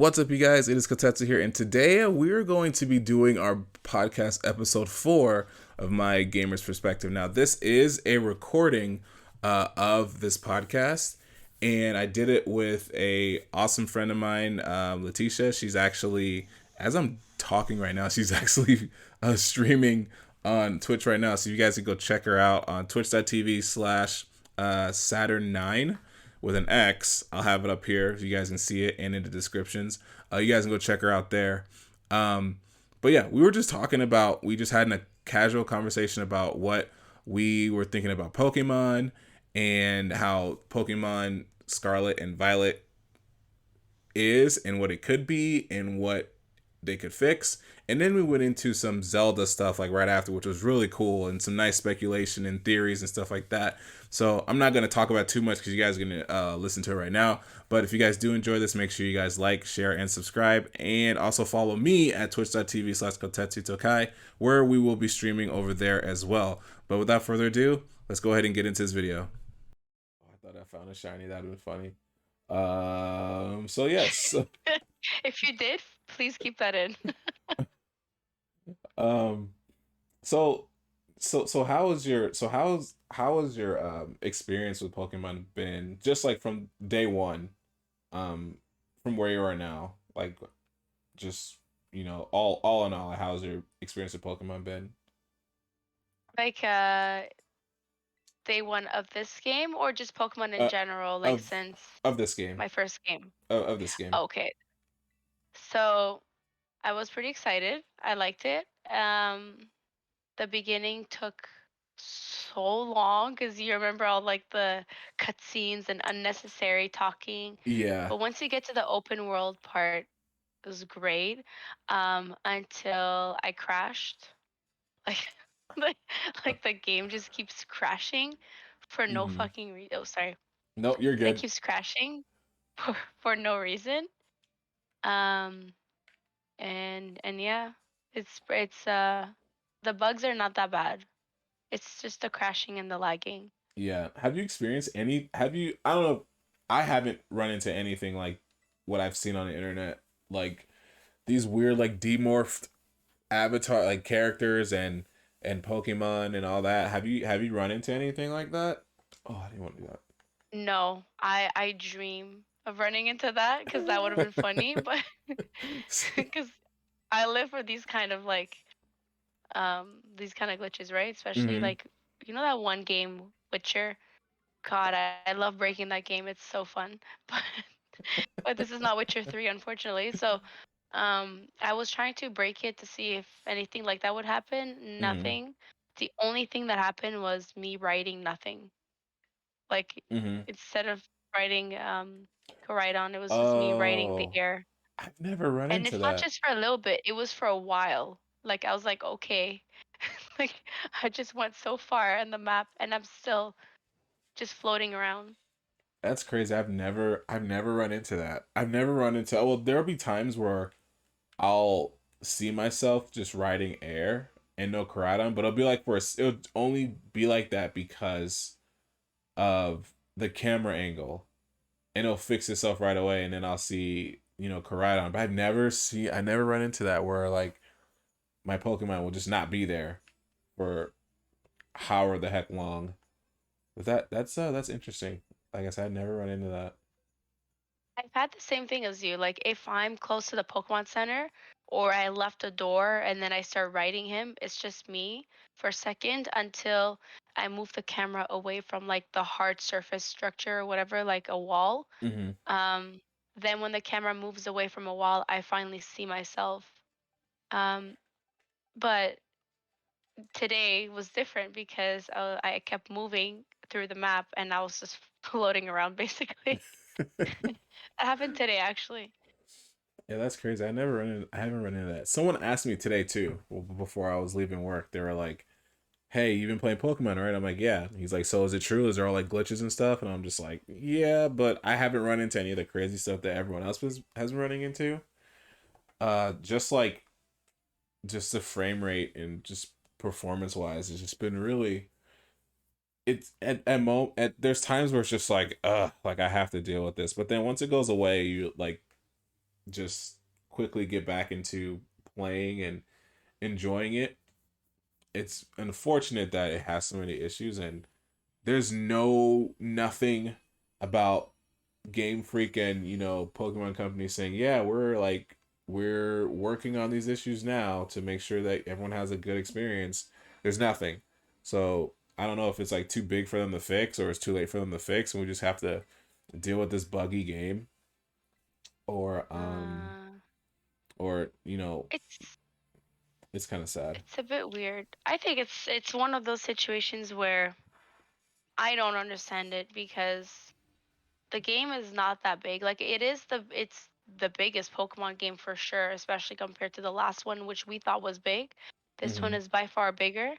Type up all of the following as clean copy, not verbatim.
What's up, you guys? It is Kotetsu here, and today we're going to be doing our podcast episode 4 of My Gamer's Perspective. Now, this is a recording of this podcast, and I did it with a awesome friend of mine, Letitia. She's actually, as I'm talking right now, she's actually streaming on Twitch right now, so you guys can go check her out on twitch.tv/Saturnnxne with an X. I'll have it up here if you guys can see it and in the descriptions. You guys can go check her out there. But yeah, we were just talking about, we just had a casual conversation about what we were thinking about Pokemon and how Pokemon Scarlet and Violet is and what it could be and what they could fix. And then we went into some Zelda stuff like right after, which was really cool, and some nice speculation and theories and stuff like that. So I'm not going to talk about too much because you guys are going to listen to it right now. But if you guys do enjoy this, make sure you guys like, share, and subscribe. And also follow me at twitch.tv/KotetsuTokai, where we will be streaming over there as well. But without further ado, let's go ahead and get into this video. Oh, I thought I found a shiny. That would have been funny. So yes. If you did, please keep that in. Um, so how has your experience with Pokemon been, just like from day one, um from where you are now, like just all in all, how's your experience with Pokemon been? Like day one of this game or just Pokemon in uh general, like of since of this game, my first game? of this game. Okay. So I was pretty excited. I liked it. The beginning took so long because you remember all like the cutscenes and unnecessary talking. Yeah. But once you get to the open world part, it was great. Until I crashed. Like, like, like the game just keeps crashing for no Mm-hmm. fucking reason. Oh, sorry. No, you're It good. keeps crashing for no reason. Um, and yeah, it's the bugs are not that bad. It's just the crashing and the lagging. Yeah. Have you experienced any, have you, I don't know, I haven't run into anything like what I've seen on the internet, like these weird like demorphed avatar like characters and Pokemon and all that. Have you run into anything like that? Oh, I didn't want to do No, I dream of running into that because that would have been funny, but that. because I live for these kind of glitches, right? Especially Mm-hmm. like that one game, Witcher. God, I love breaking that game. It's so fun. But this is not Witcher 3, unfortunately. So I was trying to break it to see if anything like that would happen. Mm-hmm. Nothing. The only thing that happened was me writing nothing. Like Mm-hmm. instead of writing Koraidon, it was just me writing the Oh, air. I've never run And into it's not that. just for a little bit, it was for a while. Like I was like, okay. Like I just went so far in the map and I'm still just floating around. That's crazy. I've never run into that. I've never run into, well, there'll be times where I'll see myself just riding air and no Koraidon, but it'll be like it'll only be like that because of the camera angle, and it'll fix itself right away, and then I'll see Koraidon. But I never run into that where like my Pokemon will just not be there for however the heck long. But that's interesting. Like I said, I never run into that. I've had the same thing as you. Like if I'm close to the Pokemon Center or I left a door and then I start writing him, it's just me for a second until I move the camera away from like the hard surface structure or whatever, like a wall. Mm-hmm. Um, then when the camera moves away from a wall, I finally see myself. Um, but today was different because I kept moving through the map and I was just floating around basically. That happened today actually. Yeah, that's crazy. I haven't run into that. Someone asked me today too, before I was leaving work. They were like, "Hey, you've been playing Pokemon, right?" I'm like, "Yeah." He's like, "So is it true? Is there all like glitches and stuff?" And I'm just like, "Yeah, but I haven't run into any of the crazy stuff that everyone else has been running into. Just like just the frame rate and just performance wise, it's just been really. It's at there's times where it's just like, like I have to deal with this, but then once it goes away, you like just quickly get back into playing and enjoying it. It's unfortunate that it has so many issues, and there's nothing about Game Freak and Pokemon Company saying, yeah, we're working on these issues now to make sure that everyone has a good experience. There's nothing. So I don't know if it's like too big for them to fix or it's too late for them to fix, and we just have to deal with this buggy game, or Uh, or it's it's kind of sad. it's a bit weird. I think it's one of those situations where I don't understand it because the game is not that big. Like it's the biggest Pokemon game for sure, especially compared to the last one, which we thought was big. This one Hmm. is by far bigger.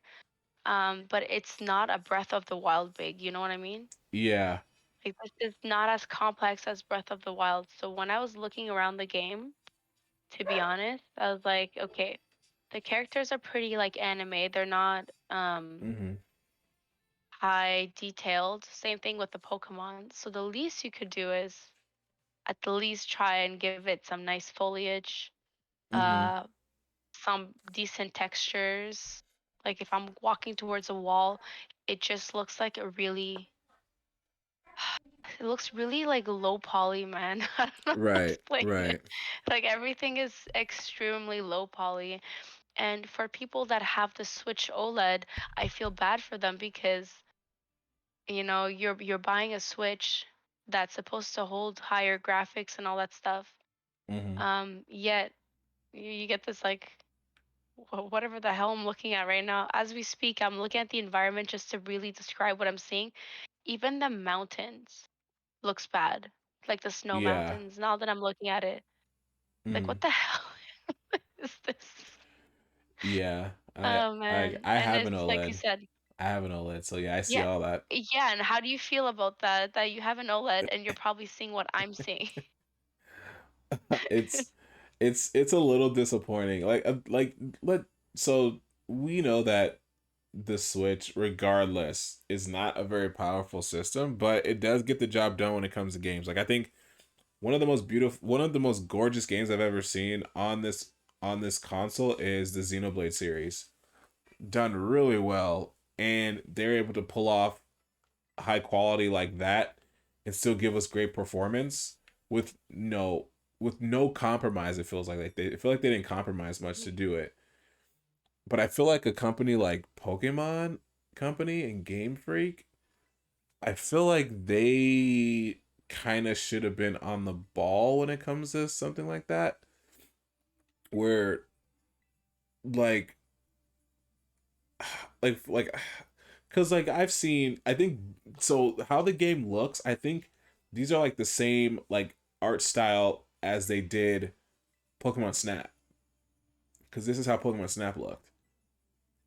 But it's not a Breath of the Wild big. You know what I mean? Yeah. Like this is not as complex as Breath of the Wild. So when I was looking around the game, to be honest, I was like, okay, the characters are pretty like anime. They're not Hmm. high detailed. Same thing with the Pokemon. So the least you could do is at the least try and give it some nice foliage, Hmm. uh, some decent textures. Like if I'm walking towards a wall, it just looks like a really it looks really like low poly, man. I don't know how to Right. explain it. Right. Like everything is extremely low poly. And for people that have the Switch OLED, I feel bad for them because, you're buying a Switch that's supposed to hold higher graphics and all that stuff. Hmm. Yet you get this like whatever the hell I'm looking at right now. As we speak, I'm looking at the environment just to really describe what I'm seeing. Even the mountains looks bad, like the snow Yeah. mountains. Now that I'm looking at it, like Hmm. what the hell is this? Yeah. Oh man, I and have an it's like you OLED. said, I have an OLED, so yeah, I see yeah, all that. yeah. And how do you feel about that? That you have an OLED and you're probably seeing what I'm seeing. it's it's a little disappointing. Let so we know that the Switch, regardless, is not a very powerful system, but it does get the job done when it comes to games. Like I think one of the most gorgeous games I've ever seen on this console is the Xenoblade series. Done really well, and they're able to pull off high quality like that and still give us great performance with no compromise. It feels like they I feel like they didn't compromise much to do it. But I feel like a company like Pokemon Company and Game Freak, I feel like they kind of should have been on the ball when it comes to something like that. Where like like because like I've seen, I think, so how the game looks, I think these are like the same like art style as they did Pokemon Snap, because this is how Pokemon Snap looked.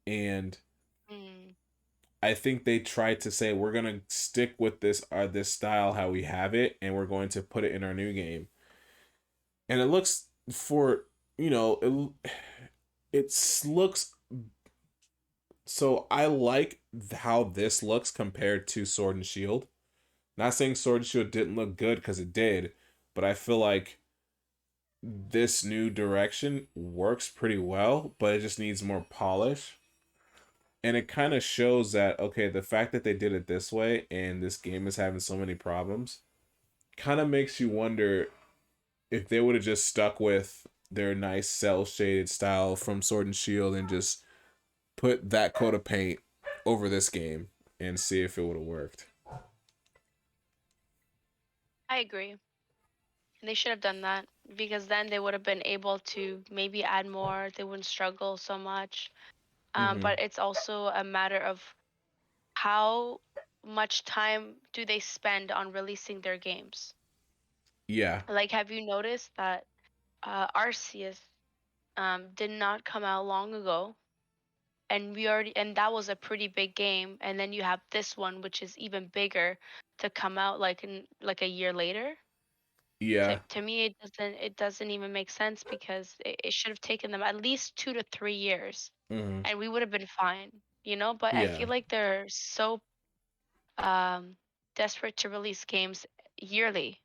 And Mm. I think they tried to say we're gonna stick with this style how we have it, and we're going to put it in our new game. And it looks for it looks, so I like how this looks compared to Sword and Shield. Not saying Sword and Shield didn't look good, because it did, but I feel like this new direction works pretty well, but it just needs more polish. And it kind of shows that, okay, the fact that they did it this way and this game is having so many problems kind of makes you wonder if they would have just stuck with their nice cell shaded style from Sword and Shield and just put that coat of paint over this game and see if it would have worked. I agree. They should have done that because then they would have been able to maybe add more. They wouldn't struggle so much. Mm-hmm. But it's also a matter of how much time do they spend on releasing their games? Yeah. Like, have you noticed that Arceus did not come out long ago, and that was a pretty big game, and then you have this one, which is even bigger, to come out like in like a year later. Yeah. To me, it doesn't even make sense because it should have taken them at least 2 to 3 years, Mm-hmm. and we would have been fine, you know. But I Yeah. feel like they're so um, desperate to release games yearly,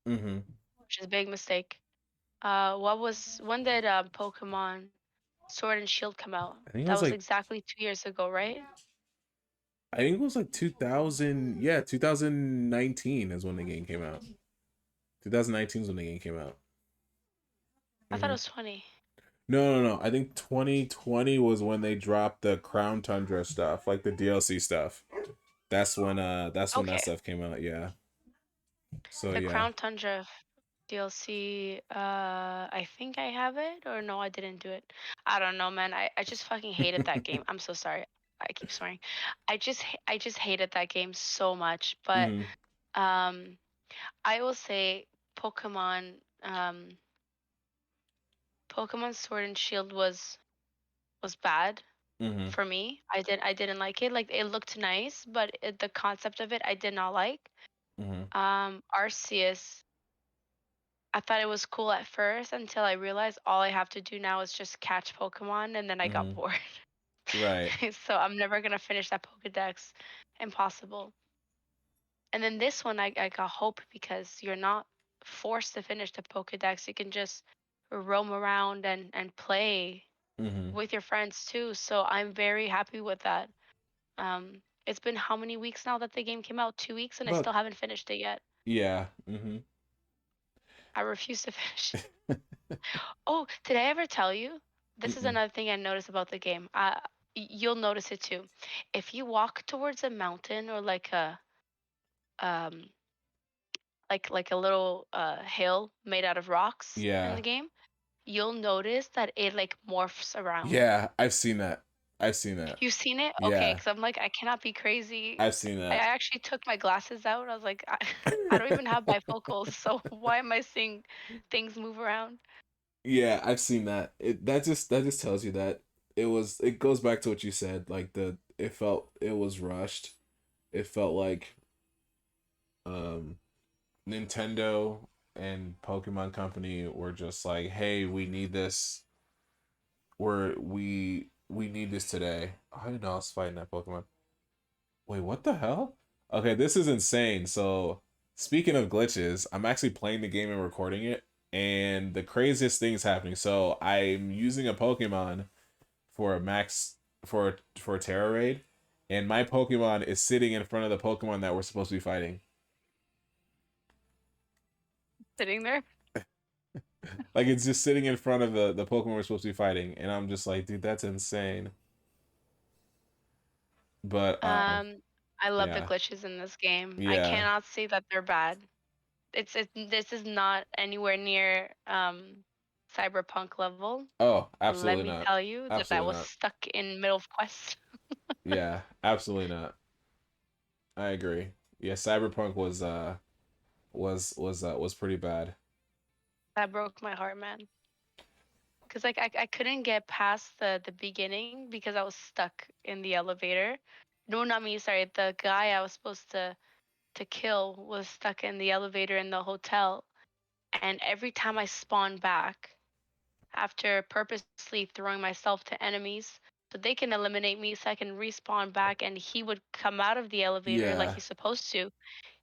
Mm-hmm. which is a big mistake. What was when did Pokemon Sword and Shield come out? I think it That was was like exactly 2 years ago, right? I think it was like 2000. Yeah, 2019 is when the game came out. 2019 is when the game came out. I thought it Hmm. was 20. No, no, no. I think 2020 was when they dropped the Crown Tundra stuff, like the DLC stuff. That's when that Okay. stuff came out. Yeah. So The yeah. Crown Tundra DLC, I think I have it, or no, I didn't do it. I don't know, man. I just fucking hated that game. I'm so sorry. I keep swearing. I just hated that game so much. But Mhm. um, I will say Pokemon Pokemon Sword and Shield was bad Mhm. for me. I didn't like it. Like it looked nice, but the concept of it I did not like. Mhm. Arceus, I thought it was cool at first until I realized all I have to do now is just catch Pokemon, and then I got Mhm. bored. Right. So I'm never gonna finish that Pokedex. Impossible. And then this one I got hope because you're not forced to finish the Pokedex. You can just roam around and play Mhm. with your friends too. So I'm very happy with that. It's been how many weeks now that the game came out? 2 weeks, and I But still haven't finished it yet. yeah. Mhm. I refuse to finish. Oh, did I ever tell you? This is Mm-mm. another thing I noticed about the game. You'll notice it too. If you walk towards a mountain or um like a little hill made out of rocks in Yeah. the game, you'll notice that it like morphs around. Yeah. I've seen that. I've seen that. You've seen it? Okay, Yeah. because I'm like, I cannot be crazy. I've seen I that. actually took my glasses out. I was like, I don't even have bifocals, so why am I seeing things move around? Yeah, I've seen that. That just tells you that it goes back to what you said, like it was rushed. It felt like um Nintendo and Pokemon Company were just like, "Hey, we need this. We need this today." I didn't know I was fighting that Pokemon. Wait, what the hell? Okay, this is insane. So, speaking of glitches, I'm actually playing the game and recording it, and the craziest thing's happening. So, I'm using a Pokemon for a max for a Terra raid, and my Pokemon is sitting in front of the Pokemon that we're supposed to be fighting. Sitting there. Like it's just sitting in front of the Pokemon we're supposed to be fighting, and I'm just like, dude, that's insane. But Um, I love the yeah, glitches in this game. I yeah. cannot say that they're bad. This is not anywhere near cyberpunk level. Oh, Let absolutely me not. tell you that I Absolutely was not. stuck in middle of quest. Yeah, absolutely not. I agree. Yeah, Cyberpunk was pretty bad. That broke my heart, man. Because like I couldn't get past the beginning because I was stuck in the elevator. No, not me, sorry. The guy I was supposed to kill was stuck in the elevator in the hotel. And every time I spawned back, after purposely throwing myself to enemies so they can eliminate me so I can respawn back, and he would come out of the elevator like Yeah. he's supposed to,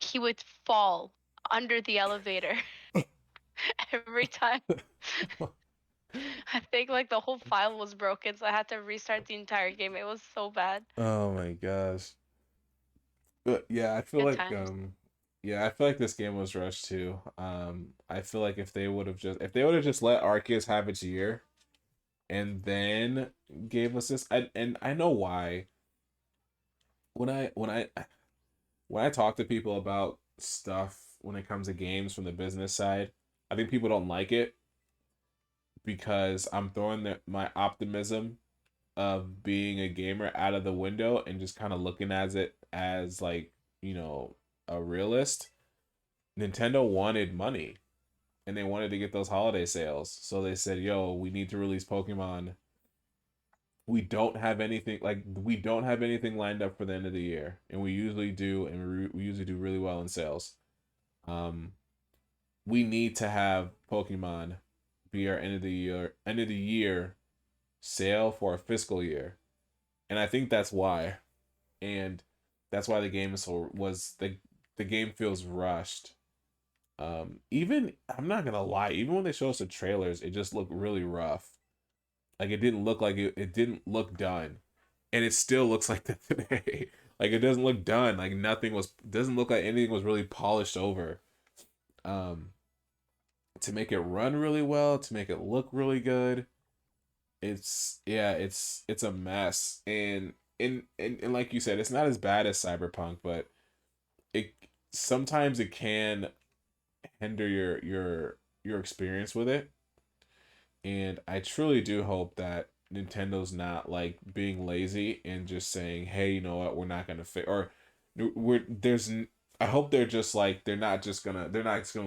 he would fall under the elevator every time. I think like the whole file was broken, so I had to restart the entire game. It was so bad. Oh my gosh. But yeah, Good times. I feel like this game was rushed too. I feel like if they would have just let Arceus have its year and then gave us this, and I know why. When I when I when I talk to people about stuff when it comes to games from the business side, I think people don't like it because I'm throwing my optimism of being a gamer out of the window and just kind of looking at it as like, you know, a realist. Nintendo wanted money and they wanted to get those holiday sales. So they said, "Yo, we need to release Pokemon. We don't have anything lined up for the end of the year, and we usually do and we usually do really well in sales. Um we need to have Pokemon be our end of the year sale for a fiscal year." And I think that's why. And that's why the game is so was the game feels rushed. Even I'm not gonna lie, even when they show us the trailers, it just looked really rough. Like it didn't look like it didn't look done, and it still looks like that today. Like it doesn't look done. Like nothing was doesn't look like anything was really polished over. Um, to make it run really well, to make it look really good, it's a mess. And like you said, it's not as bad as Cyberpunk, but it sometimes it can hinder your experience with it. And I truly do hope that Nintendo's not like being lazy and just saying, "Hey, you know what? We're not gonna fix." Or we're there's. I hope they're just like they're not just gonna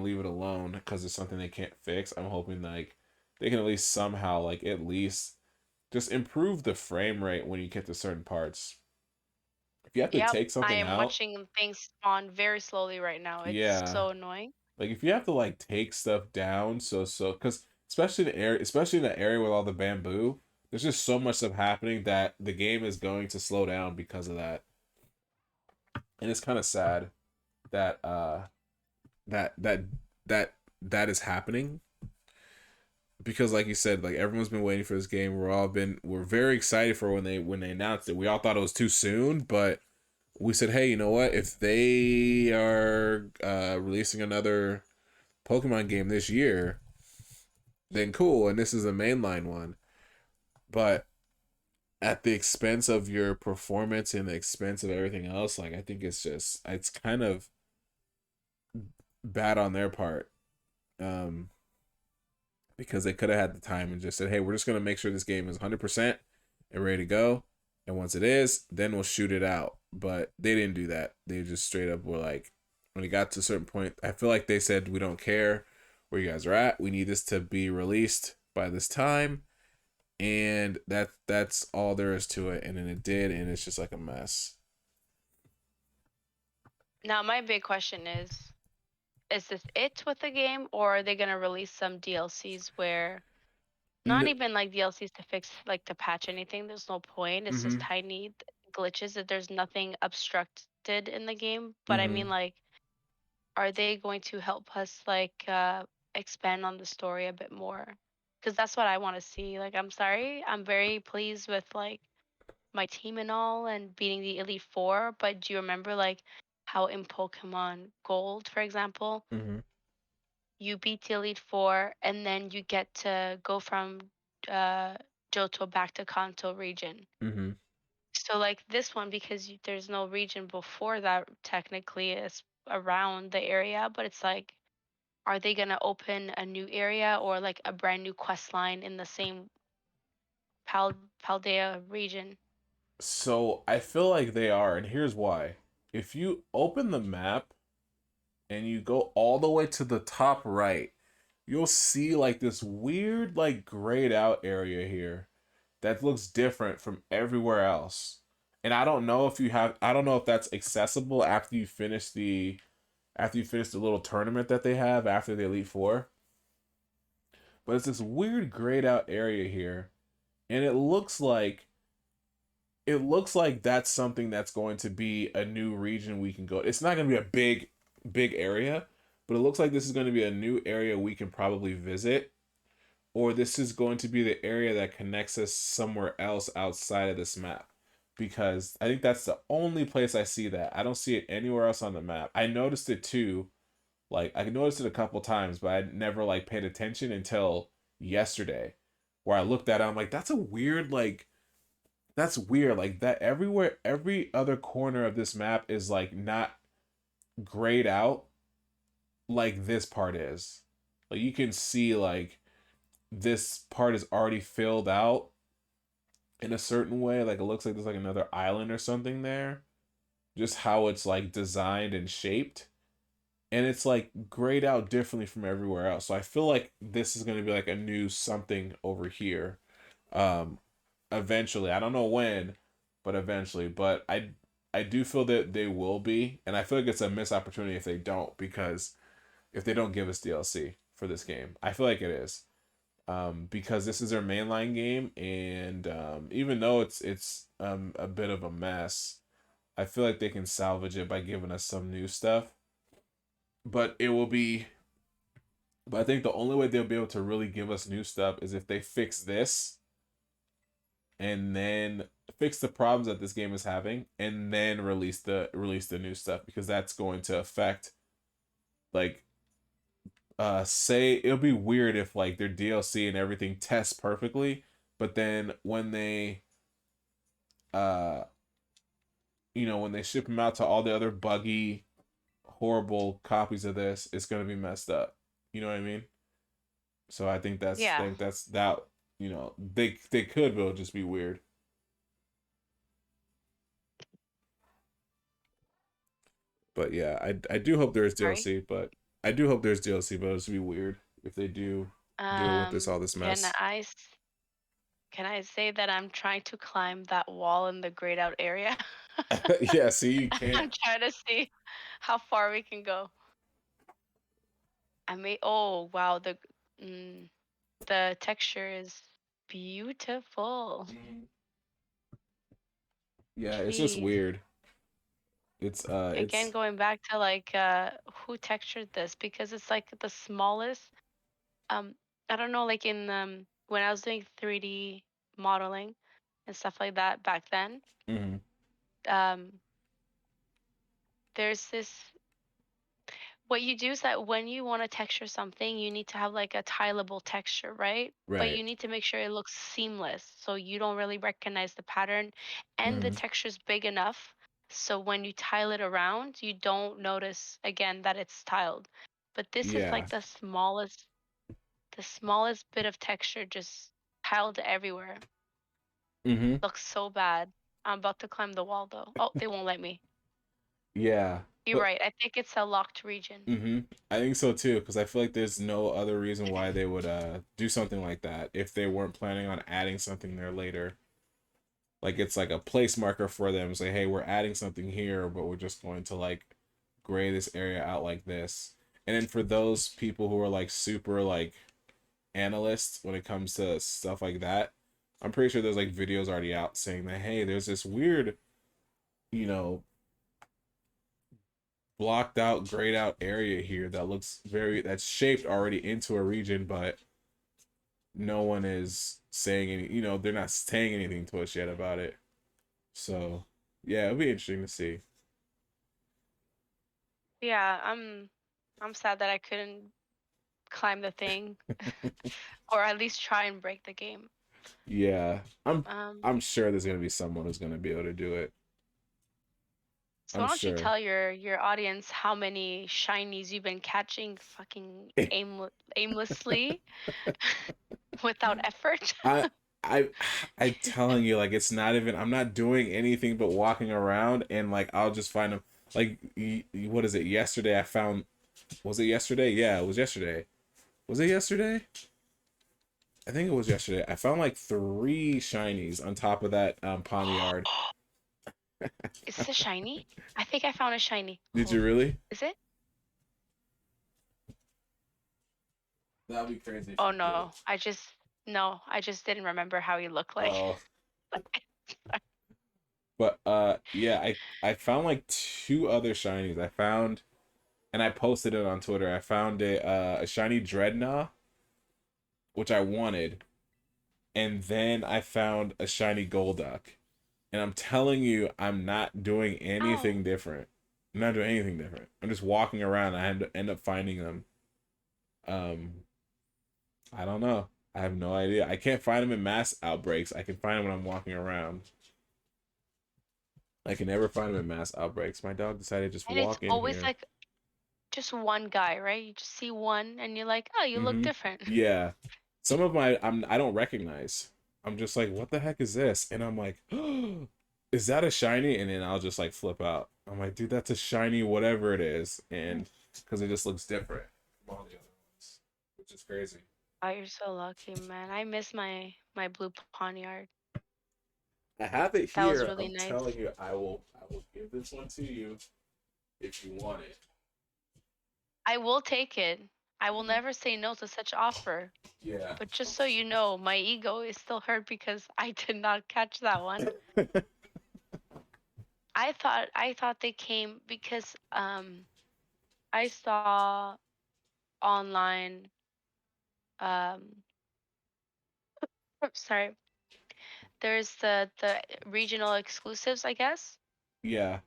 leave it alone because it's something they can't fix. I'm hoping like they can at least somehow like at least just improve the frame rate when you get to certain parts. If you have to Yep, take I something am out, watching things spawn very slowly right now. It's yeah, so annoying. like if you have to like take stuff down, because especially in the area with all the bamboo, there's just so much stuff happening that the game is going to slow down because of that, and it's kind of sad that that that that that is happening because like you said, like everyone's been waiting for this game. We're very excited for when they announced it. We all thought it was too soon, but we said, hey, you know what? If they are releasing another Pokemon game this year, then cool. And this is a mainline one. But at the expense of your performance and the expense of everything else, like I think it's kind of bad on their part. Um, because they could have had the time and just said, hey, we're just gonna make sure this game is 100% and ready to go. And once it is, then we'll shoot it out. But they didn't do that. They just straight up were like, when it got to a certain point, I feel like they said, we don't care where you guys are at. We need this to be released by this time, and that's all there is to it. And then it did, and it's just like a mess. Now, my big question is this it with the game, or are they gonna release some DLCs where not even like DLCs to fix like to patch anything? There's no point. It's just Mm-hmm. tiny glitches that there's nothing obstructed in the game. But I Mm-hmm. mean, like, are they going to help us like expand on the story a bit more? Because that's what I want to see. Like, I'm sorry, I'm very pleased with like my team and all and beating the Elite Four, but do you remember like how in Pokemon Gold, for example, Mm-hmm. you beat the Elite Four and then you get to go from uh, Johto back to Kanto region. Mm-hmm. So like this one, because there's no region before that technically is around the area, but it's like, are they gonna open a new area or like a brand new quest line in the same Paldea region? So I feel like they are, and here's why. If you open the map and you go all the way to the top right, you'll see like this weird, like grayed out area here that looks different from everywhere else. And I don't know if that's accessible after you finish the little tournament that they have after the Elite Four. But it's this weird grayed out area here, and it looks like that's something that's going to be a new region we can go. It's not going to be a big area, but it looks like this is going to be a new area we can probably visit, or this is going to be the area that connects us somewhere else outside of this map. Because I think that's the only place I see that. I don't see it anywhere else on the map. I noticed it too. Like I noticed it a couple times, but I never like paid attention until yesterday, where I looked at it. I'm like, that's weird. Like that everywhere, every other corner of this map is like not grayed out like this part is. Like you can see like this part is already filled out in a certain way. Like it looks like there's like another island or something there. Just how it's like designed and shaped. And it's like grayed out differently from everywhere else. So I feel like this is gonna be like a new something over here. Um eventually. I don't know when, but eventually. But I do feel that they will be, and I feel like it's a missed opportunity if they don't, because if they don't give us DLC for this game, I feel like it is. Because this is their mainline game, and even though it's a bit of a mess, I feel like they can salvage it by giving us some new stuff. But it will be But I think the only way they'll be able to really give us new stuff is if they fix this and then fix the problems that this game is having and then release the new stuff, because that's going to affect, like, say it'll be weird if like their DLC and everything tests perfectly, but then when they uh when they ship them out to all the other buggy, horrible copies of this, it's gonna be messed up. You know what I mean? So I Yeah. think that's that. They could, but it'll just be weird. But yeah, I do hope there's Sorry. DLC, but I do hope there's DLC, but it'll just be weird if they do it with this all this Can mess. can I say that I'm trying to climb that wall in the grayed out area? Yeah, see, you can't. I'm trying to see how far we can go. I may. Oh wow, mm, the texture is beautiful. Yeah, it's just Jeez. weird. Again, It's going back to like who textured this, because it's like the smallest. Um, I don't know, like in when I was doing 3D modeling and stuff like that back then. mhm, Um, there's this what you do is that when you want to texture something, you need to have like a tileable texture, right? But right. you need to make sure it looks seamless so you don't really recognize the pattern and the Mhm. texture's big enough so when you tile it around, you don't notice again that it's tiled. But this is Yeah. like the smallest bit of texture just tiled everywhere. Mhm. Looks so bad. I'm about to climb the wall though. Oh, they won't let me. Yeah. You're But right. I think it's a locked region. I think so too, because I feel like there's no other reason why they would do something like that if they weren't planning on adding something there later. Like it's like a place marker for them. Say, hey, we're adding something here, but we're just going to like gray this area out like this. And then for those people who are like super like analysts when it comes to stuff like that, I'm pretty sure there's like videos already out saying that, hey, there's this weird, you know, blocked out, grayed out area here that looks that's shaped already into a region, but no one is saying they're not saying anything to us yet about it. So yeah, it'll be interesting to see. Yeah, I'm sad that I couldn't climb the thing or at least try and break the game. Yeah, Um, I'm sure there's gonna be someone who's gonna be able to do it. so I'm why don't you sure. tell your audience how many shinies you've been catching fucking aimlessly without effort? I I I'm telling you, like it's not even. I'm not doing anything but walking around, and like I'll just find them. Like what is it? Yesterday I found. Was it yesterday? Yeah, it was yesterday. Was it yesterday? I think it was yesterday. I found like three shinies on top of that poniard. Is this a shiny? I think I found a shiny. Did you Hold. really? Is it? That'd be crazy if Oh you did. no, I just didn't remember how he looked like. Oh, but yeah, I found like two other shinies. I found, and I posted it on Twitter. I found a shiny Dreadnought, which I wanted, and then I found a shiny Golduck. And I'm telling you, I'm not doing Oh, anything different. I'm not doing anything different. I'm just walking around. And I end up finding them. Um, I don't know. I have no idea. I can't find them in mass outbreaks. I can find them when I'm walking around. I can never find them in mass outbreaks. My dog decided to just and it's walk in always here. like just one guy, right? You just see one and you're like, oh, you look Mm-hmm. different. Yeah. Some of I don't recognize. I'm just like, what the heck is this? And I'm like, oh, is that a shiny? And then I'll just like flip out. I'm like, dude, that's a shiny whatever it is. And because it just looks different from all the other ones, which is crazy. Oh, you're so lucky, man. I miss my blue poniard. I have it That was here. really I'm nice. telling you, I will give this one to you if you want it. I will take it. I will never say no to such offer. Yeah. But just so you know, my ego is still hurt because I did not catch that one. I thought they came because I saw online um sorry, there's the regional exclusives, I guess, Yeah.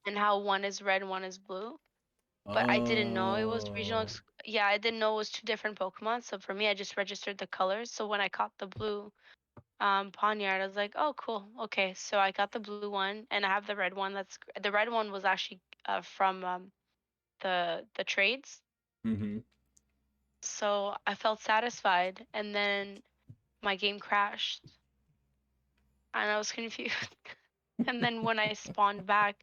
and how one is red and one is blue. But I didn't know it was regional. Oh. Yeah, I didn't know it was two different Pokemon. So for me, I just registered the colors. So when I caught the blue Pawniard, I was like, oh, cool. Okay, so I got the blue one, and I have the red one. The red one was actually from the trades. Mm-hmm. So I felt satisfied, and then my game crashed, and I was confused. And then when I spawned back,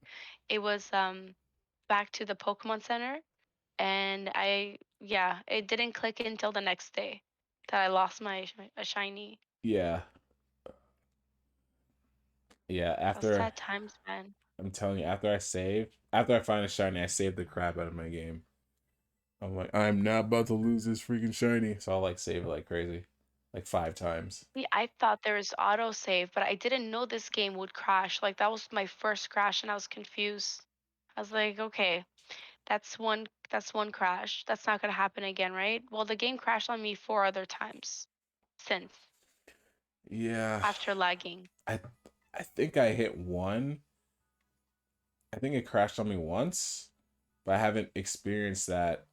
it was back to the Pokemon Center, and yeah, it didn't click until the next day that I lost a shiny. Yeah. Yeah. That's sad times, man. I'm telling you, after I find a shiny, I save the crap out of my game. I'm like, I'm not about to lose this freaking shiny. So I'll like save it like crazy. Like 5 times. Yeah, I thought there was autosave, but I didn't know this game would crash. Like that was my first crash, and I was confused. I was like, okay, that's one crash. That's not gonna happen again, right? Well, the game crashed on me four other times since Yeah. after lagging. I I think I hit one. I think it crashed on me once, but I haven't experienced that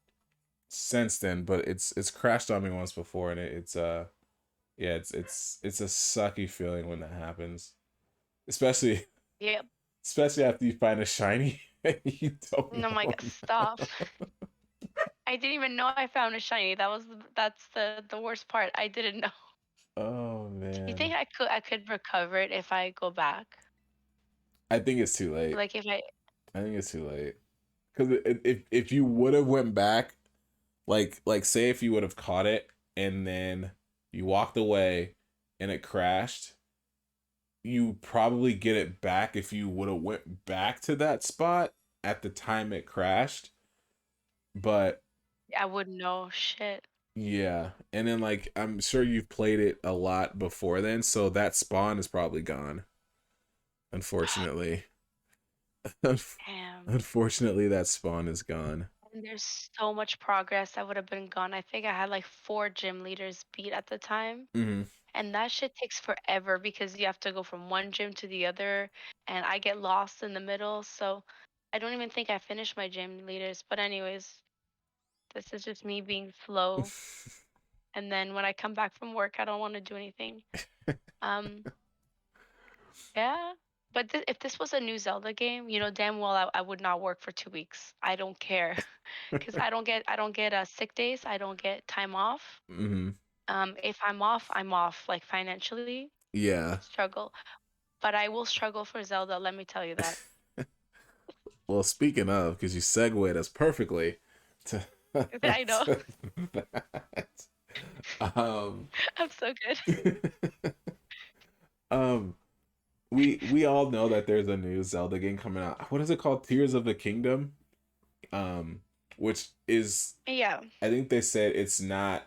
since then. But it's crashed on me once before, and it's yeah, it's a sucky feeling when that happens, especially Yep. especially after you find a shiny and you don't Oh my know. God, stop. I didn't even know I found a shiny. That's the worst part. I didn't know. Oh Do you man, think I could recover it if I go back? I think it's too late. Like if I I think it's too late because if you would have went back, like say if you would have caught it and then you walked away and it crashed, you probably get it back if you would have went back to that spot at the time it crashed. But I wouldn't know shit. yeah, and then like I'm sure you've played it a lot before then, so that spawn is probably gone. Unfortunately, Damn. unfortunately, that spawn is gone. And there's so much progress that would have been gone. I think I had like four gym leaders beat at the time. Hmm. And that shit takes forever because you have to go from one gym to the other, and I get lost in the middle. So I don't even think I finished my gym leaders. But anyways, this is just me being slow. And then when I come back from work, I don't want to do anything. Um, yeah. But if this was a new Zelda game, you know damn well I would not work for 2 weeks. I don't care, because I don't get sick days. I don't get time off. Hmm. If I'm off, I'm off. Like financially, Yeah. struggle. But I will struggle for Zelda. Let me tell you that. Well, speaking of, because you segued us perfectly to, I know. to that. Um, I'm so good. um, we all know that there's a new Zelda game coming out. What is it called? Tears of the Kingdom. Um, which is Yeah. I think they said it's not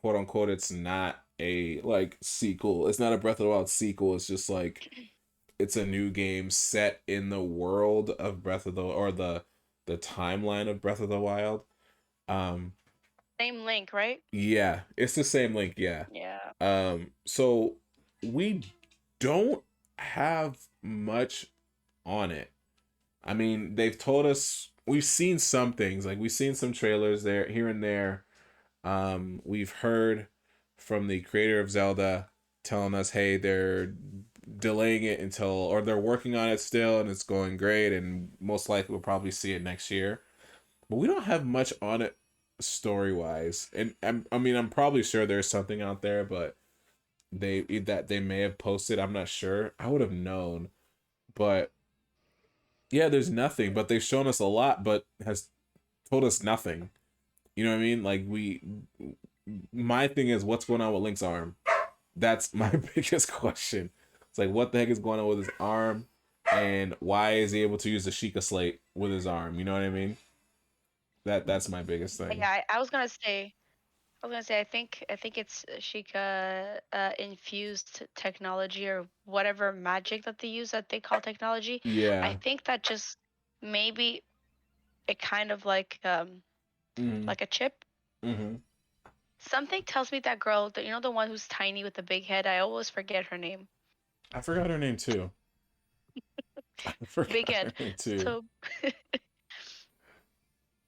quote unquote. It's not a like sequel. It's not a Breath of the Wild sequel. It's just like it's a new game set in the world of Breath of the or the timeline of Breath of the Wild. Um, Same link, right? yeah, it's the same link. Yeah. Yeah. So we don't have much on it. I mean, they've told us we've seen some things, like we've seen some trailers there here and there. We've heard from the creator of Zelda telling us, hey, they're delaying it until, or they're working on it still, and it's going great, and most likely we'll probably see it next year. But we don't have much on it story wise, and I mean, I'm probably sure there's something out there, but they may have posted. I'm not sure. I would have known, but yeah, there's nothing. But they've shown us a lot, but has told us nothing. You know what I mean? Like my thing is, what's going on with Link's arm? That's my biggest question. It's like, what the heck is going on with his arm, and why is he able to use the Sheikah Slate with his arm? You know what I mean? That's my biggest thing. Yeah, I was gonna say I think it's Sheikah infused technology or whatever magic that they use that they call technology. I Yeah. think that just maybe it kind of like Mm-hmm. like a chip. Mm-hmm. Something tells me that girl, the one who's tiny with the big head. I always forget her name. I forgot her name too. I Big forgot her head. name too. So,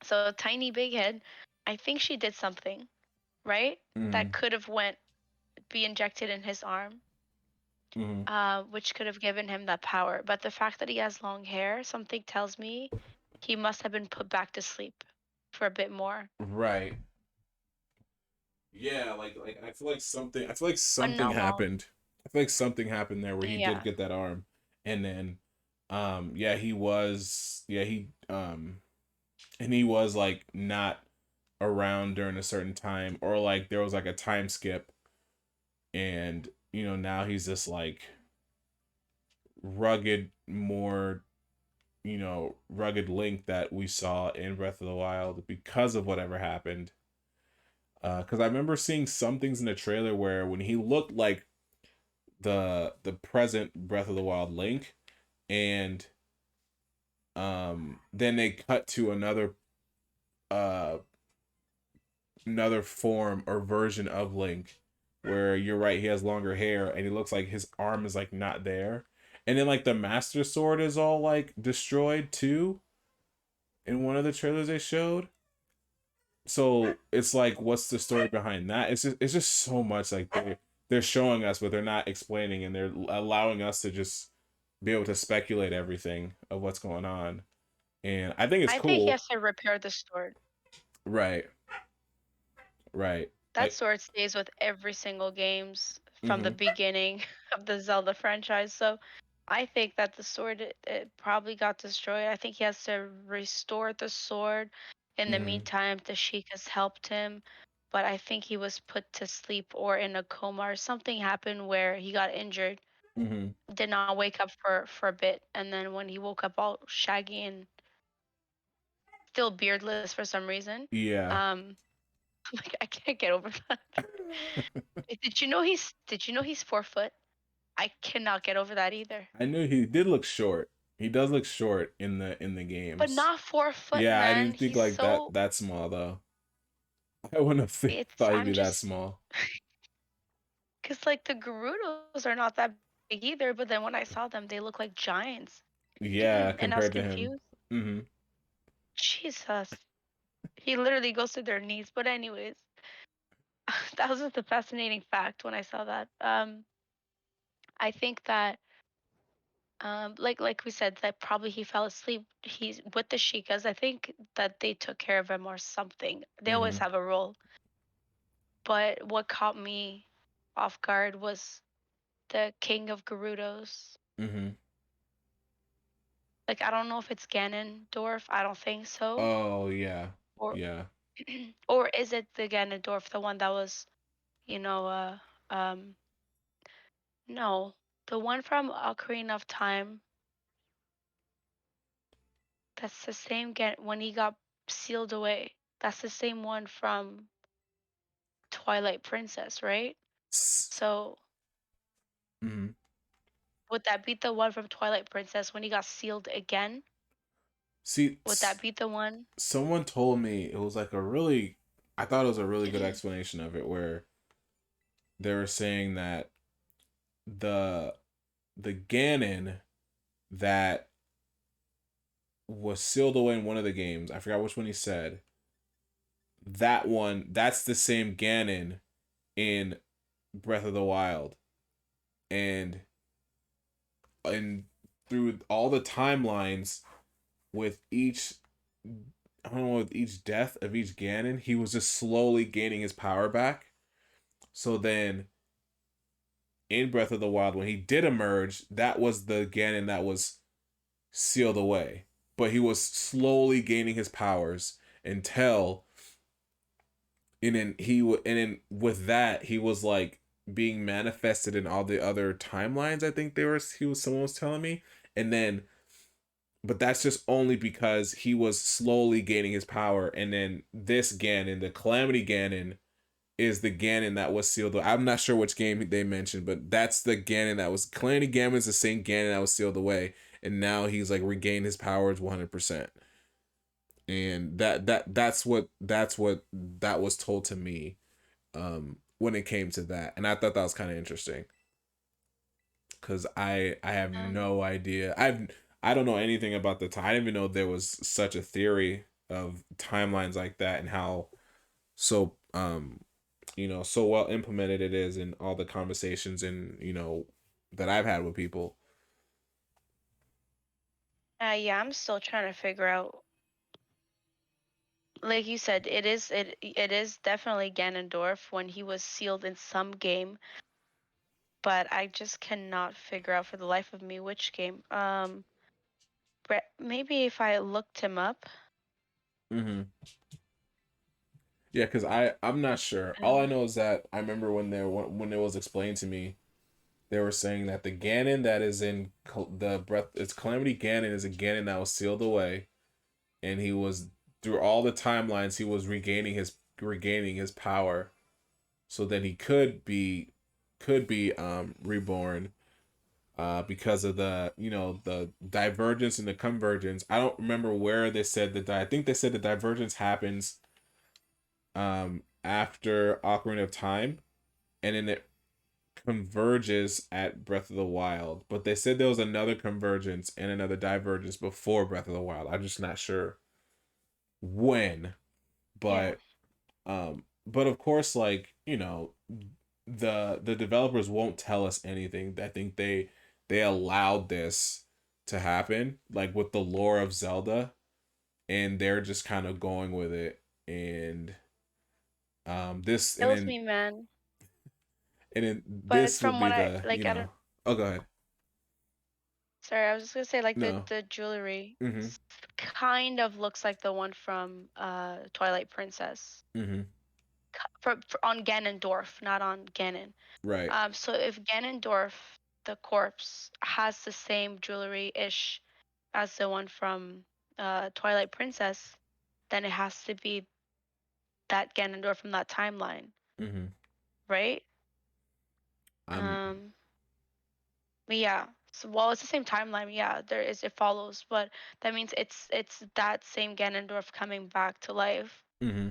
so tiny big head. I think she did something, right? Mm-hmm. That could have went be injected in his arm, Mm-hmm. which could have given him that power. But the fact that he has long hair, something tells me he must have been put back to sleep for a bit more. Right. Yeah, like I feel like But something not long. happened. I feel like something happened there where he did Yeah. get that arm. And then yeah, he was yeah, he and he was like not around during a certain time, or like there was like a time skip, and now he's this like rugged, more rugged Link that we saw in Breath of the Wild because of whatever happened. Because I remember seeing some things in the trailer where when he looked like the present Breath of the Wild Link, and then they cut to uh another form or version of Link, where you're right, he has longer hair and he looks like his arm is like not there. And then like the Master Sword is all like destroyed too in one of the trailers they showed. So it's like, what's the story behind that? It's just so much like they're showing us, but they're not explaining, and they're allowing us to just be able to speculate everything of what's going on. And I think it's I think he cool. has to repair the sword. Right. Right. That Like. sword stays with every single games from the Mm-hmm. beginning of the Zelda franchise. So I think that the sword it probably got destroyed. I think he has to restore the sword. In the Mm-hmm. meantime, the Sheik has helped him, but I think he was put to sleep or in a coma or something happened where he got injured, Mm-hmm. did not wake up for a bit, and then when he woke up all shaggy and still beardless for some reason, Yeah. um, like I can't get over that. Did you know he's 4 foot? I cannot get over that either. I knew he did look short. He does look short in the But games. not 4 foot, Yeah, I man. didn't think He's like that so that small though. I wouldn't have it's thought he'd I'm be that just small. because like the Gerudos are not that big either, but then when I saw them, they look like giants. Yeah, And I was compared to him. confused. Mm-hmm. Jesus. He literally goes to their knees. But anyways, that was just a fascinating fact when I saw that. I think that like we said, that probably he fell asleep. He's with the Shikas. I think that they took care of him or something. They always Mm-hmm. have a role. But what caught me off guard was the King of Gerudos. Mm-hmm. Like I don't know if it's Ganondorf. I don't think so. Oh yeah. Or Yeah. or is it the Ganondorf, the one that was, you know, um no, the one from Ocarina of Time. That's the same when he got sealed away. That's the same one from Twilight Princess, right? So Mm-hmm. would that be the one from Twilight Princess when he got sealed again? See, Would that be the one? someone told me it was like a really, I thought it was a really good explanation of it, where they were saying that the the Ganon that was sealed away in one of the games, I forgot which one he said, that one, that's the same Ganon in Breath of the Wild. And through all the timelines, with each, I don't know, with each death of each Ganon, he was just slowly gaining his power back. So then in Breath of the Wild, when he did emerge, that was the Ganon that was sealed away. But he was slowly gaining his powers until, and then with that he was like being manifested in all the other timelines. I think someone was telling me, and then, but that's just only because he was slowly gaining his power. And then this Ganon, the Calamity Ganon, is the Ganon that was sealed away. I'm not sure which game they mentioned, but that's the Ganon that was, Calamity Ganon is the same Ganon that was sealed away, and now he's like regained his powers 100%. and that's what that was told to me when it came to that, and I thought that was kind of interesting because I have Um, no idea. I don't know anything about the time. I didn't even know there was such a theory of timelines like that and how so so well implemented it is in all the conversations and that I've had with people. yeah, I'm still trying to figure out. Like you said, it is definitely Ganondorf when he was sealed in some game, but I just cannot figure out for the life of me which game. Maybe if I looked him up. Mm-hmm. Yeah, because I'm not sure. All I Um, know is that I remember when it was explained to me, they were saying that the Ganon that is in the breath, it's Calamity Ganon is a Ganon that was sealed away, and he was through all the timelines he was regaining his power, so that he could be reborn. Because of the divergence and the convergence. I don't remember where they said I think they said the divergence happens after Ocarina of Time, and then it converges at Breath of the Wild. But they said there was another convergence and another divergence before Breath of the Wild. I'm just not sure when, yeah. but of course, like the developers won't tell us anything. I think they allowed this to happen, like with the lore of Zelda, and they're just kind of going with it. And this and Kills then me, man. and then But this would from be what I the like, I don't. oh, go ahead. Sorry, I was just gonna say like the No. the jewelry Mm-hmm. kind of looks like the one from Twilight Princess. Mm-hmm. On Ganondorf, not on Ganon. Right. So if Ganondorf, the corpse, has the same jewelry-ish as the one from Twilight Princess, then it has to be that Ganondorf from that timeline, Mm-hmm. right? I'm Um, but yeah. So while it's the same timeline, yeah, it follows, but that means it's that same Ganondorf coming back to life. mm-hmm.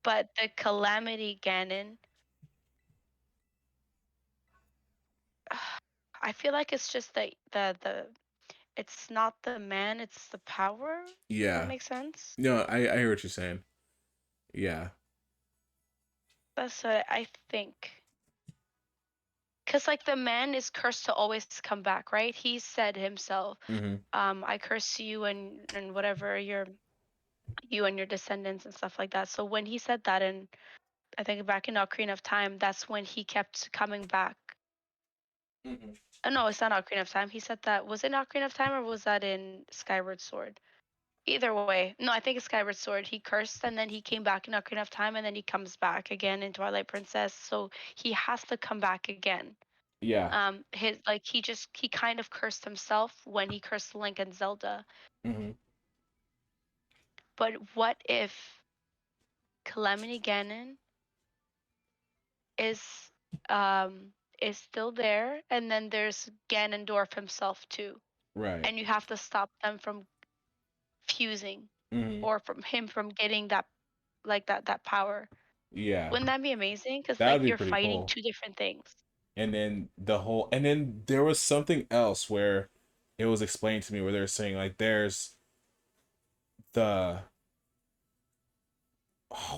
But the Calamity Ganon, I feel like it's just the it's not the man, it's the power. That Yeah. makes sense. No, I hear what you're saying. Yeah. That's what I think. Cause like the man is cursed to always come back, right? He said himself, Mm-hmm. I curse you and whatever you and your descendants and stuff like that. So when he said that, and I think back in Ocarina of Time, that's when he kept coming back. Mm-hmm. No, it's not Ocarina of Time. He said that, was it Ocarina of Time or was that in Skyward Sword? Either way, no, I think it's Skyward Sword. He cursed and then he came back in Ocarina of Time and then he comes back again in Twilight Princess. So he has to come back again. Yeah. He kind of cursed himself when he cursed Link and Zelda. Mm-hmm. But what if Calamity Ganon is um is still there and then there's Ganondorf himself too, Right. and you have to stop them from fusing Mm-hmm. or from getting that power. Yeah. Wouldn't that be amazing? Because That would like be you're pretty fighting cool. two different things. And then there was something else where it was explained to me where they were saying like there's the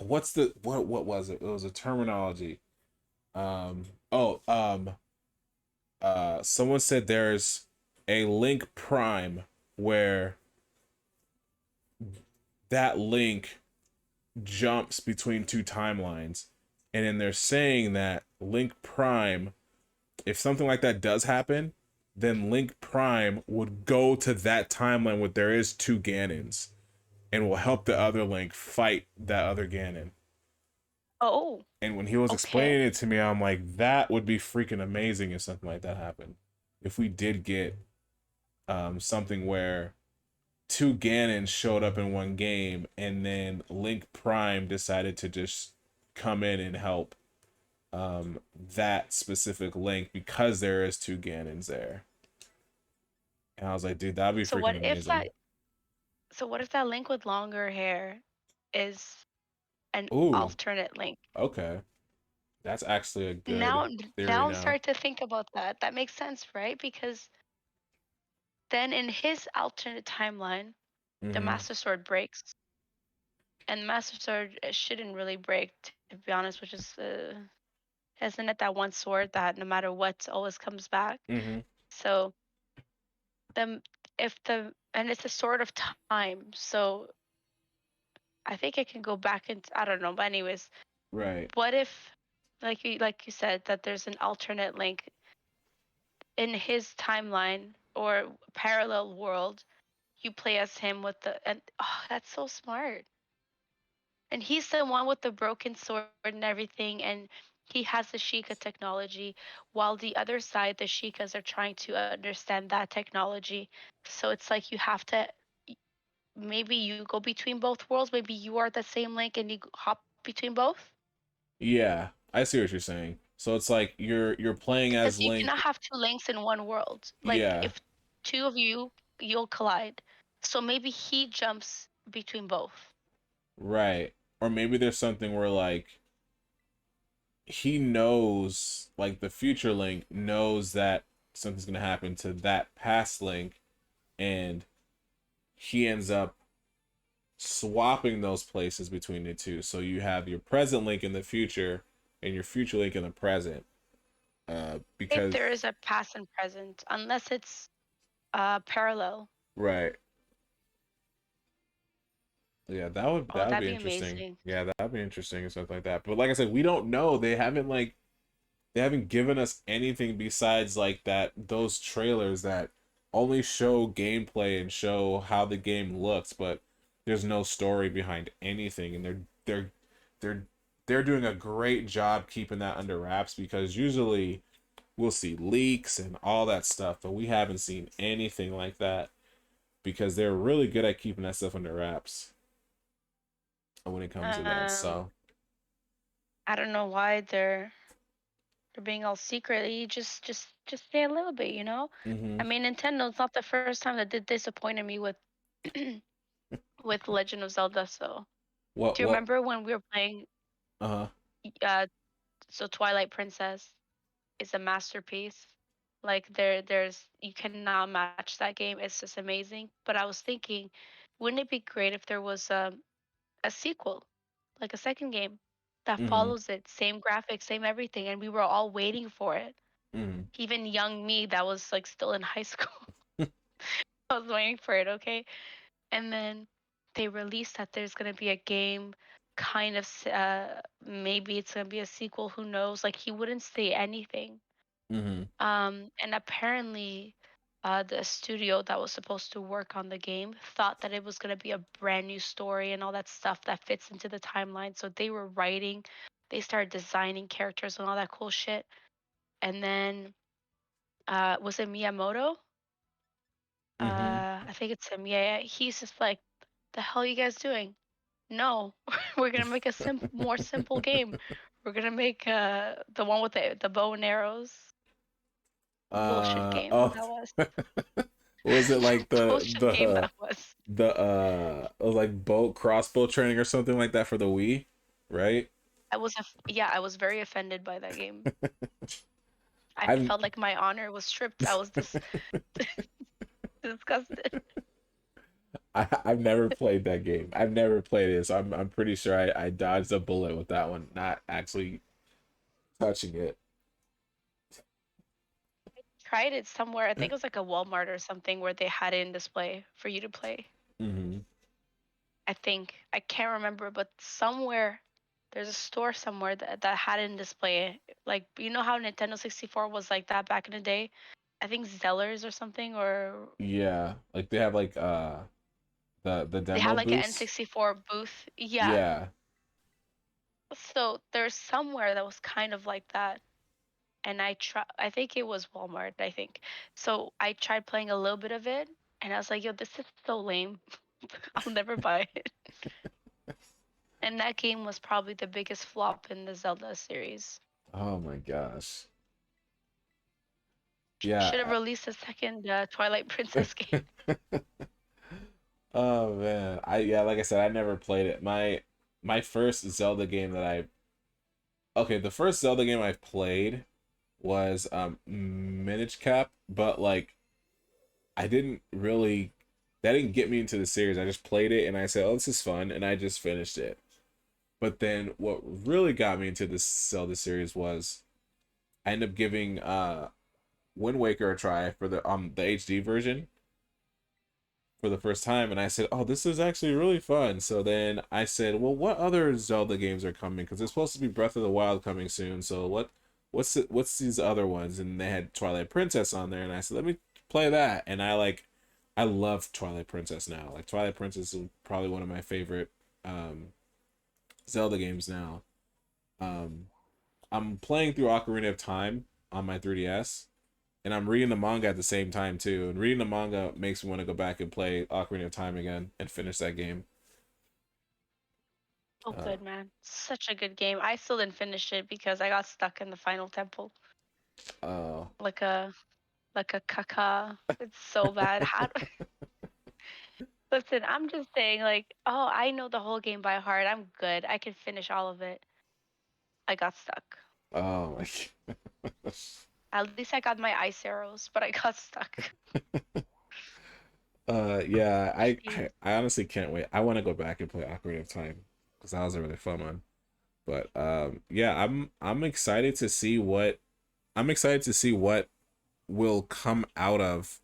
what's the what was it? It was a terminology. Um oh someone said there's a link prime where that link jumps between two timelines. And then they're saying that Link Prime, if something like that does happen, then Link Prime would go to that timeline where there is two Ganons and will help the other Link fight that other Ganon. Oh, And when he was okay. explaining it to me, I'm like, that would be freaking amazing if something like that happened. If we did get something where two Ganons showed up in one game and then Link Prime decided to just come in and help that specific Link because there is two Ganons there. And I was like, dude, that'd be So freaking what if amazing. that So what if that Link with longer hair is an Ooh, alternate Link? okay. That's actually a Now, good theory now I'm now. starting to think about that. That makes sense, right? Because then in his alternate timeline, the Mm-hmm. Master Sword breaks, and the Master Sword shouldn't really break, to be honest. Which is, isn't it that one sword that no matter what always comes back? Mm-hmm. So the if the and it's a sword of time, so I think it can go back into, I don't know. But anyways, Right. what if, like you said, that there's an alternate Link in his timeline or parallel world? You play as him with the, and oh, that's so smart. And he's the one with the broken sword and everything, and he has the Sheikah technology, while the other side, the Sheikas are trying to understand that technology. So it's like you have to, maybe you go between both worlds. Maybe you are the same Link and you hop between both. Yeah, I see what you're saying. So it's like you're playing Because as you cannot Link. have two Links in one world. Like Yeah, if two of you, you'll collide. So maybe he jumps between both. right. Or maybe there's something where like he knows, like the future Link knows that something's gonna happen to that past Link, and he ends up swapping those places between the two. So you have your present Link in the future and your future Link in the present. If Because there is a past and present, unless it's parallel. right, yeah, Oh, that would that'd be be interesting. amazing. Yeah, that'd be interesting and stuff like that. But like I said, we don't know. They haven't given us anything besides like that those trailers that only show gameplay and show how the game looks, but there's no story behind anything, and they're they're doing a great job keeping that under wraps because usually we'll see leaks and all that stuff, but we haven't seen anything like that because they're really good at keeping that stuff under wraps when it comes to that. Um, So, I don't know why they're being all secret. You just stay a little bit, you know. hmm I mean, Nintendo's not the first time that they disappointed me with with Legend of Zelda. So, do you what remember when we were playing? uh-huh. Uh, so Twilight Princess is a masterpiece. Like there's you cannot match that game. It's just amazing. But I was thinking, wouldn't it be great if there was a sequel, like a second game that hmm follows it, same graphics, same everything, and we were all waiting for it. hmm Even young me that was like still in high school, I was waiting for it, okay? And then they released that there's gonna be a game, kind of maybe it's gonna be a sequel, who knows? Like he wouldn't say anything. hmm And apparently, the studio that was supposed to work on the game thought that it was going to be a brand new story and all that stuff that fits into the timeline. So they were writing, they started designing characters and all that cool shit. And then, was it Miyamoto? hmm I think it's him. Yeah, yeah. He's just like, the hell are you guys doing? No, we're gonna make a more simple game. We're gonna make the one with the bow and arrows. Bullshit game Oh that was. was it like Bullshit game that was. it was like bow crossbow training or something like that for the Wii, right? Yeah, I was very offended by that game. I I've felt like my honor was stripped. I was disgusted. I've never played that game. I've never played it, so I'm pretty sure I dodged a bullet with that one, not actually touching it. Tried it somewhere. I think it was like a Walmart or something where they had it in display for you to play. hmm I think I can't remember, but somewhere there's a store somewhere that had it in display. Like you know how Nintendo 64 was like that back in the day. I think Zellers or something, or Yeah, like they have like the they demo had like an booths. N64 booth. Yeah. Yeah. So there's somewhere that was kind of like that. And I think it was Walmart, I think. So I tried playing a little bit of it and I was like, yo, this is so lame. I'll never buy it. And that game was probably the biggest flop in the Zelda series. Oh my gosh. Yeah. Should have released a second Twilight Princess game. Oh man, like I said, I never played it. My first Zelda game that I okay, the first Zelda game I played was Minish Cap, but like I didn't really that didn't get me into the series. I just played it and I said, "Oh, this is fun," and I just finished it. But then what really got me into this Zelda series was I ended up giving Wind Waker a try for the HD version for the first time, and I said, "Oh, this is actually really fun." So then I said, "Well, what other Zelda games are coming? Because there's supposed to be Breath of the Wild coming soon. So what's these other ones?" And they had Twilight Princess on there, and I said, "Let me play that." And I love Twilight Princess now. Like Twilight Princess is probably one of my favorite um, Zelda games now. Um, I'm playing through Ocarina of Time on my 3DS, and I'm reading the manga at the same time too. And reading the manga makes me want to go back and play Ocarina of Time again and finish that game. Oh, Uh, good man. Such a good game. I still didn't finish it because I got stuck in the final temple. uh, Like a like a caca. It's so bad. How Listen, I'm just saying like, oh, I know the whole game by heart. I'm good. I can finish all of it. I got stuck. oh my At least I got my ice arrows, but I got stuck. yeah, Jeez. I honestly can't wait. I want to go back and play Ocarina of Time because that was a really fun one. But yeah, I'm excited to see what will come out of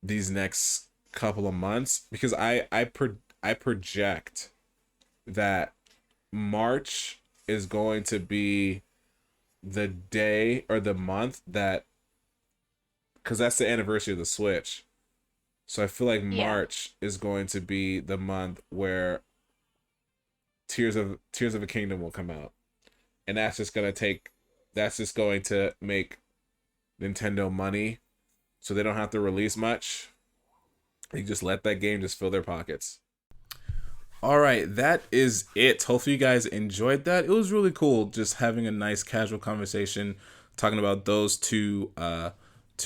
these next couple of months because I project that March is going to be the day or the month that because that's the anniversary of the Switch. So I feel like Yeah. March is going to be the month where Tears of a Kingdom will come out. And that's just going to make Nintendo money so they don't have to release much. They just let that game just fill their pockets. All right, that is it. Hopefully, you guys enjoyed that. It was really cool just having a nice casual conversation talking about those two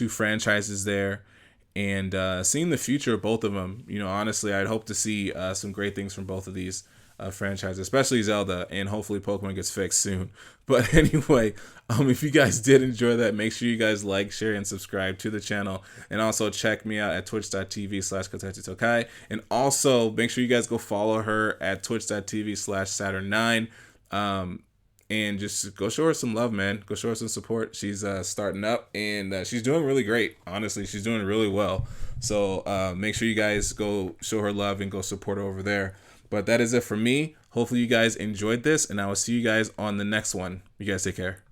franchises there and seeing the future of both of them. You know, honestly, I'd hope to see some great things from both of these franchises, especially Zelda, and hopefully Pokemon gets fixed soon. But anyway, if you guys did enjoy that, make sure you guys like, share, and subscribe to the channel. And also check me out at twitch.tv/KotetsuTokai. And also make sure you guys go follow her at twitch.tv/Saturnnxne. And just go show her some love, man. Go show her some support. She's starting up and she's doing really great. Honestly, she's doing really well. So make sure you guys go show her love and go support her over there. But that is it for me. Hopefully you guys enjoyed this, and I will see you guys on the next one. You guys take care.